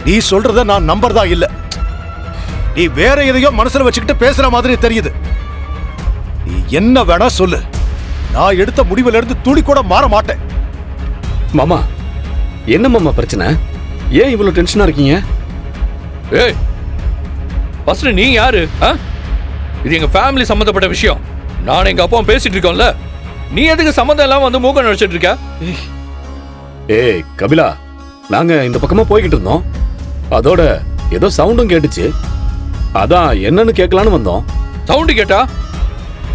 நீ சொல்றத நான் நம்பறதா இல்ல. நீ வேற எதையோ மனசுல வச்சுக்கிட்டு பேசுற மாதிரி தெரியுது. நீ என்ன வேணா சொல்லு, நான் எடுத்த முடிவுல இருந்து துளி கூட மாற மாட்டேன். மாமா, என்ன மாமா பிரச்சனை? ஏன் இவ்வளவு டென்ஷனா இருக்கீங்க? ஏய், ஃபர்ஸ்ட் நீ யாரு? இது எங்க ஃபேமிலி சம்பந்தப்பட்ட விஷயம். நான் எங்க அப்பாவும் பேசிட்டு இருக்கோம்ல, நீ எதுக்கு சம்மந்தம் எல்லாம் வந்து மூக்க நடிச்சிட்டு இருக்க? ஏய் கபிலா, நாங்க இந்த பக்கமா போய்கிட்டு இருந்தோம். அதோட ஏதோ சவுண்டும் கேட்டுச்சு, அதான் என்னன்னு கேட்கலான்னு வந்தோம். சவுண்டு கேட்டா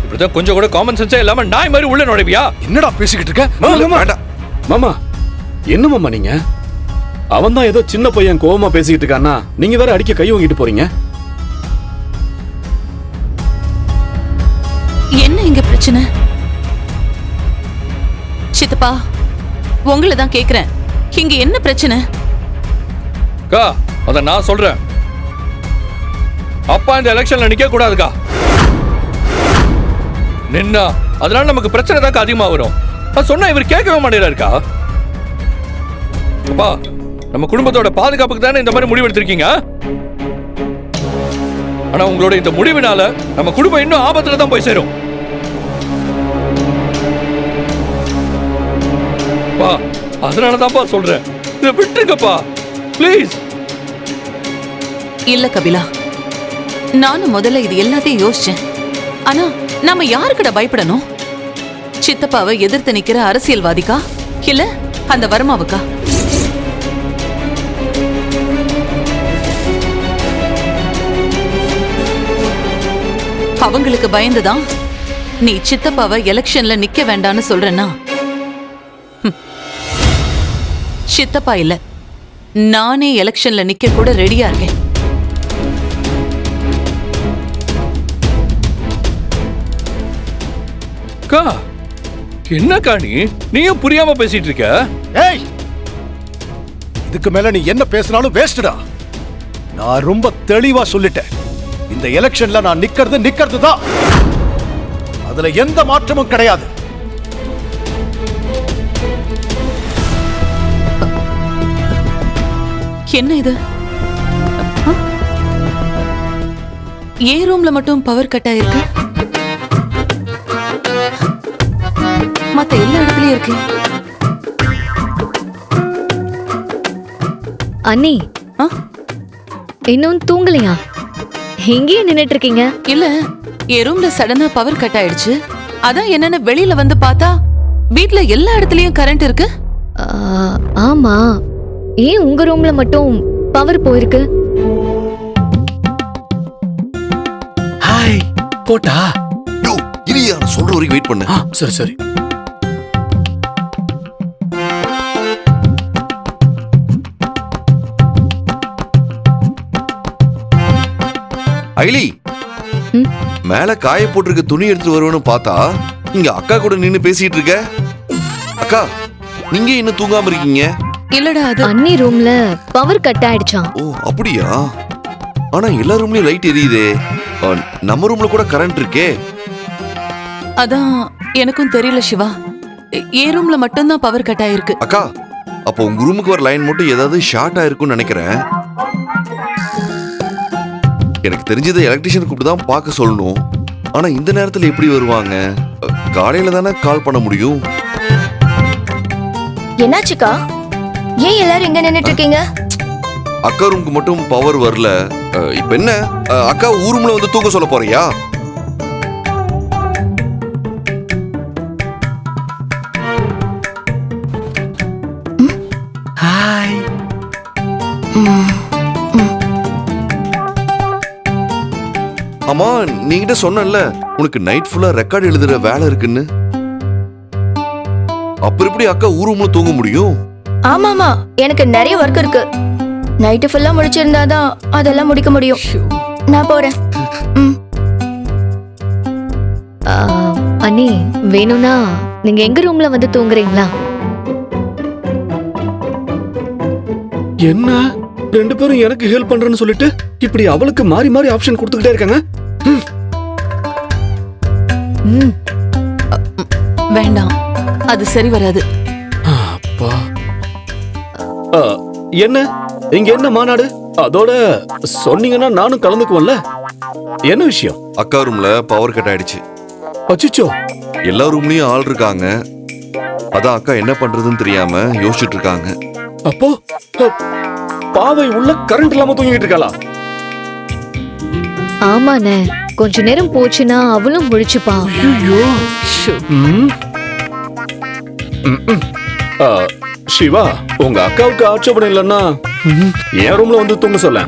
இப்படிதான் கொஞ்சம் கூட காமன் சென்ஸே இல்லாம நாய் மாதிரி உள்ள நுழைவியா? என்னடா பேசிக்கிட்டு இருக்க? மாமா, என்ன மாமா நீங்க? அவன் தான் ஏதோ சின்ன பையன் கோவமா பேசிக்கிட்டு இருக்கானா, நீங்க வேற அடிக்க கை வாங்கிட்டு போறீங்க. என்ன இங்க பிரச்சனை? சித்தப்பா, உங்களை தான் கேக்குறேன், இங்க என்ன பிரச்சனை? கா, அத நான் சொல்றேன். அப்பா இந்த எலெக்ஷன்ல நிக்க கூடாதுக்கா. நின்னா அதனால நமக்கு பிரச்சனை தான் அதிகமா வரும். அது சொன்னா இவர் கேட்கவே மாட்டேறாருக்கா. அப்பா, நம்ம குடும்பத்தோட பாதுகாப்புக்கு தானே இந்த மாதிரி முடிவு எடுத்திருக்கீங்க. ஆனா உங்களோட இந்த முடிவினால நம்ம குடும்பம் இன்னும் ஆபத்துல தான் போய் சேரும். பா, அதனால தான்ப்பா சொல்றேன், இதை விட்டுருங்கப்பா ப்ளீஸ். இல்ல கபிலா, நானும் முதல்ல இது எல்லாத்தையும் யோசிச்சேன். ஆனா நாம யாருக்கிட்ட பயப்படணும்? சித்தப்பாவை எதிர்த்து நிக்கிற அரசியல்வாதிக்கா, இல்ல அந்த வர்மாவுக்கா? அவங்களுக்கு பயந்துதான் நீ சித்தப்பாவை எலெக்ஷன்ல நிக்க வேண்டான்னு சொல்றேன்னா, சித்தப்பா இல்ல, நானே எலெக்ஷன்ல நிக்க கூட ரெடியா இருக்கேன். என்னக்கா நீயும் புரியாம பேசிட்டு இருக்க? ஏய், இதுக்கு மேல நீ என்ன பேசினாலும் வேஸ்டா. நான் ரொம்ப தெளிவா சொல்லிட்டேன், இந்த எலெக்ஷன்ல நான் நிக்கிறது தான். அதுல எந்த மாற்றமும் கிடையாது. என்ன இது? ஏ ரூம்ல மட்டும் பவர் கட் ஆயிருக்கு, மத்த எல்லா இடத்துலயும் இருக்கு. அண்ணி, இன்னும் தூங்கலையா? எங்கேயே நின்னுட்டு இருக்கீங்க? இல்ல, என் ரூம்ல சடனா பவர் கட் ஆயிடுச்சு. அதான் என்னன்னு வெளியில வந்து பார்த்தா வீட்ல எல்லா இடத்துலயும் கரண்ட் இருக்கு. ஆமா, ஏன் உங்க ரூம்ல மட்டும் பவர் போயிருக்கு? ஹாய் போட்டா. யோ, இரியா, நான் சொல்ற வரைக்கும் வெயிட் பண்ணு. சரி சரி. ஐலி, மேல காய போட்டிருக்க துணி எடுத்துட்டு வருவேன்னு பார்த்தா இங்க அக்கா கூட நின்னு பேசிட்டு இருக்க. அக்கா, நீங்க இன்னும் தூங்காம இருக்கீங்க? இல்லடா, அது அண்ணி ரூம்ல பவர் கட் ஆயிடுச்சாம். ஓ அப்படியா? ஆனா எல்லா ரூம்லயும் லைட் எரியுதே, நம்ம ரூம்ல கூட கரண்ட் இருக்கே. அதான் எனக்கும் தெரியல சிவா, என் ரூம்ல மட்டும்தான் பவர் கட் ஆயிருக்கு. அக்கா, அப்போ உங்க ரூமுக்கு வர லைன் மட்டும் ஏதாவது ஷார்ட் ஆயிருக்கும்னு நினைக்கிறேன். எனக்கு தெரிஞ்சதை எலக்ட்ரிஷியன் கூப்பிட்டு தான் பார்க்க சொல்லணும். ஆனா இந்த நேரத்துல எப்படி வருவாங்க? காலையில தானே கால் பண்ண முடியும். என்னாச்சுக்கா? ஏன் எல்லாரும் இங்க நின்னுட்டு இருக்கீங்க? அக்கா ரூமுக்கு மட்டும் பவர் வரல. இப்ப என்ன, அக்கா ஊரும்ல வந்து தூங்க சொல்ல போறியா? ஹாய். ஆமா, நீங்கிட்ட சொன்னல உனக்கு நைட் ஃபுல்லா ரெக்கார்ட் எழுதுற வேலை இருக்குன்னு. அப்புறம் எப்படி அக்கா ஊரும்ல தூங்க முடியும்? ஆமாமா, எனக்கு நிறைய ஒர்க் இருக்கு. நைட்டு ஃபுல்லா முடிச்சிருந்தாதான் அதெல்லாம் முடிக்க முடியும். நான் போறேன். அண்ணி, வேணும்னா நீங்க எங்க ரூம்ல வந்து தூங்குறீங்களா? என்ன ரெண்டு பேரும் எனக்கு ஹெல்ப் பண்றேன்னு சொல்லிட்டு இப்படி அவளுக்கு மாறி மாறி ஆப்ஷன் கொடுத்துக்கிட்டே இருக்காங்க. வேண்டாம், அது சரி வராது. அப்பா, என்ன இங்க என்ன மாநாடு? அதோட சொன்னீங்கன்னா நானும் கலந்துக்குவேன்ல. என்ன விஷயம்? அக்கா ரூம்ல பவர் கட் ஆயிடுச்சு. அச்சிச்சோ. எல்லா ரூம்லயும் ஆள் இருக்காங்க. அதான் அக்கா என்ன பண்றதுன்னு தெரியாம யோசிச்சுட்டு இருக்காங்க. அப்போ பாவை உள்ள கரண்ட் இல்லாம தூங்கிட்டு இருக்காளா? ஆமாண்ணே, கொஞ்ச நேரம் போச்சுன்னா அவளும் முழிச்சுப்பா. ம். ஆ, சிவா, உங்க அக்காவுக்கு ஆட்சேபணம் இல்லைன்னா என் ரூம்ல வந்து தூங்க சொல்ல.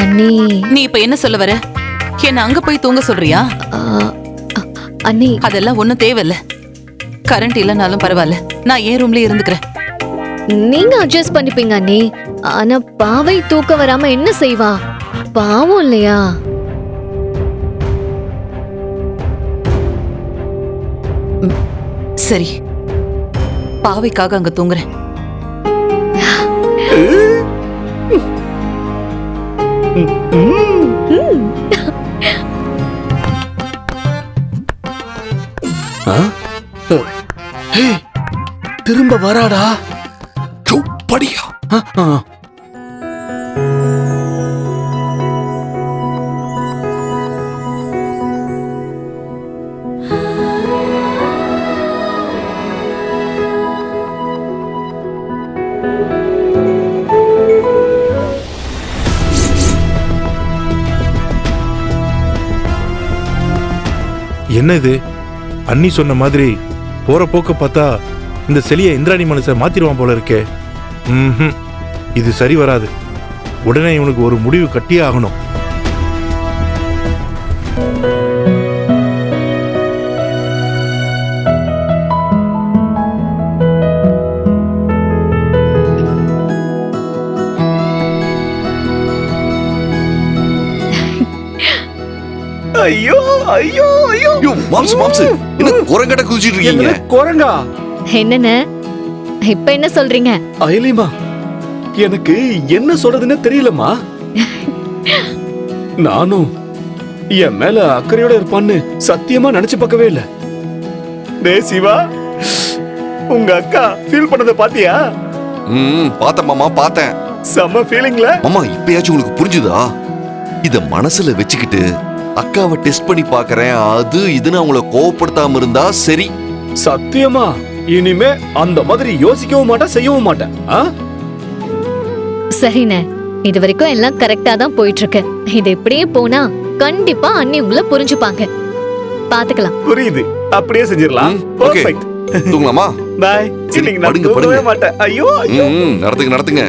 அண்ணி. நீ இப்ப என்ன சொல்ல வர? என்ன அங்க போய் தூங்க சொல்றியா? ஆ, அண்ணி. அதெல்லாம் ஒண்ணும் தேவையில்ல. கரண்ட் இல்லைனாலும் பரவாயில்ல, நான் என் ரூம்லயே இருந்துக்கிறேன். நீங்க அட்ஜஸ்ட் பண்ணிப்பீங்க அண்ணி. ஆனா பாவை தூக்க வராம என்ன செய்வா? பாவம் இல்லையா? சரி, பாவைக்காக அங்க தூங்குறேன். திரும்ப வராடா. படியா என்ன இது? அண்ணி சொன்ன மாதிரி போற போக்க பார்த்தா இந்த செலிய இந்திராணி மனுஷன் மாத்திடுவான் போல இருக்கே. இது சரி வராது. உடனே இவனுக்கு ஒரு முடிவு கட்டியே ஆகணும். ஐயோ ஐயோ ஐயோ. மாம்சு மாம்சு என்ன குரங்கட்ட குதிச்சிட்டு இருக்கீங்க? குரங்கா? என்னண்ணே இப்ப என்ன சொல்றீங்க? அயலிமா, எனக்கு என்ன சொல்றதுன்னு தெரியலம்மா. நானும் என் மேல அக்கறையோட இருப்பான்னு சத்தியமா நினைச்சு பார்க்கவே இல்ல. டேய் சிவா, உங்க அக்கா ஃபீல் பண்ணத பாத்தியா? பார்த்தேன் மாமா, பார்த்தேன். செம்ம ஃபீலிங்ல. மாமா, இப்பயாச்சும் உங்களுக்கு புரிஞ்சுதா? இத மனசுல வச்சுக்கிட்டு அக்காவை டெஸ்ட் பண்ணி பாக்குறேன் அது இதுன்னு அவங்கள கோவப்படுத்தாம இருந்தா சரி. சத்தியமா இனிமே அந்த மாதிரி யோசிக்கவும் மாட்டேன், செய்யவும் மாட்டேன். சரிண்ணே, இது வரைக்கும் எல்லாம் கரெக்டா தான் போயிட்டு இருக்கு. இது இப்படியே போனா கண்டிப்பா அண்ணி உங்களை புரிஞ்சுப்பாங்க. பாத்துக்கலாம். புரியுது, அப்படியே செஞ்சிடலாம். ஓகே, தூங்கலாமா? பாய். சரி, இன்னைக்கு நான் படுங்க, தூங்கவே படுங்க. மாட்டேன். ஐயோ ஐயோ. நடத்துங்க நடத்துங்க.